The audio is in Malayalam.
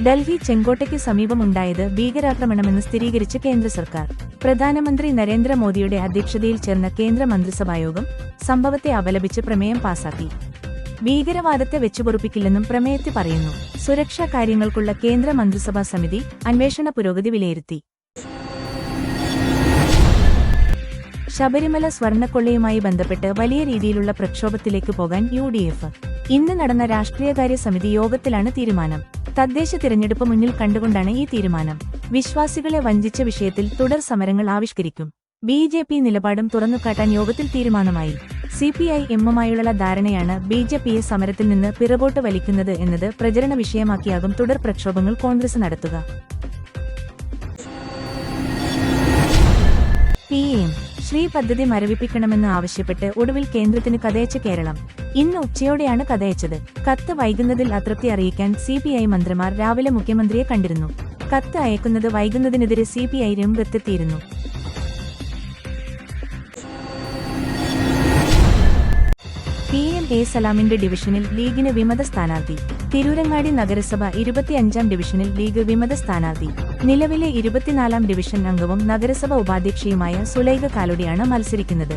ഡൽഹി ചെങ്കോട്ടയ്ക്ക് സമീപമുണ്ടായത് ഭീകരാക്രമണമെന്ന് സ്ഥിരീകരിച്ച് കേന്ദ്ര സർക്കാർ. പ്രധാനമന്ത്രി നരേന്ദ്രമോദിയുടെ അധ്യക്ഷതയിൽ ചേർന്ന കേന്ദ്ര മന്ത്രിസഭായോഗം സംഭവത്തെ അപലപിച്ച് പ്രമേയം പാസാക്കി. ഭീകരവാദത്തെ വെച്ചുപൊറുപ്പിക്കില്ലെന്നും പ്രമേയത്തിൽ പറയുന്നു. സുരക്ഷാ കാര്യങ്ങൾക്കുള്ള കേന്ദ്ര മന്ത്രിസഭാ സമിതി അന്വേഷണ പുരോഗതി വിലയിരുത്തി. ശബരിമല സ്വർണ്ണക്കൊള്ളയുമായി ബന്ധപ്പെട്ട് വലിയ രീതിയിലുള്ള പ്രക്ഷോഭത്തിലേക്ക് പോകാൻ UDF. ഇന്ന് നടന്ന രാഷ്ട്രീയകാര്യ സമിതി യോഗത്തിലാണ് തീരുമാനം. തദ്ദേശ തിരഞ്ഞെടുപ്പ് മുന്നിൽ കണ്ടുകൊണ്ടാണ് ഈ തീരുമാനം. വിശ്വാസികളെ വഞ്ചിച്ച വിഷയത്തിൽ തുടർ സമരങ്ങൾ ആവിഷ്കരിക്കും. BJP നിലപാടും തുറന്നുകാട്ടാൻ യോഗത്തിൽ തീരുമാനമായി. CPI-എമ്മുമായുള്ള ധാരണയാണ് BJPയെ സമരത്തിൽ നിന്ന് പിറകോട്ട് വലിക്കുന്നത് എന്നത് പ്രചരണ വിഷയമാക്കിയാകും തുടർ പ്രക്ഷോഭങ്ങൾ കോൺഗ്രസ് നടത്തുക. PM ശ്രീ പദ്ധതി മരവിപ്പിക്കണമെന്ന് ആവശ്യപ്പെട്ട് ഒടുവിൽ കേന്ദ്രത്തിന് കഥയച്ച കേരളം. ഇന്ന് ഉച്ചയോടെയാണ് കഥയച്ചത്. കത്ത് വൈകുന്നതിൽ അതൃപ്തി അറിയിക്കാൻ CPI മന്ത്രിമാർ രാവിലെ മുഖ്യമന്ത്രിയെ കണ്ടിരുന്നു. കത്ത് അയക്കുന്നത് വൈകുന്നതിനെതിരെ CPI രംഗത്തെത്തിയിരുന്നു. PM-A സലാമിന്റെ ഡിവിഷനിൽ ലീഗിന് വിമത സ്ഥാനാർത്ഥി. തിരൂരങ്ങാടി നഗരസഭ 25-ാം ഡിവിഷനിൽ ലീഗ് വിമത സ്ഥാനാർത്ഥി. നിലവിലെ 24-ാം ഡിവിഷൻ അംഗവും നഗരസഭ ഉപാധ്യക്ഷയുമായ സുലൈഖ കാലുടിയാണ് മത്സരിക്കുന്നത്.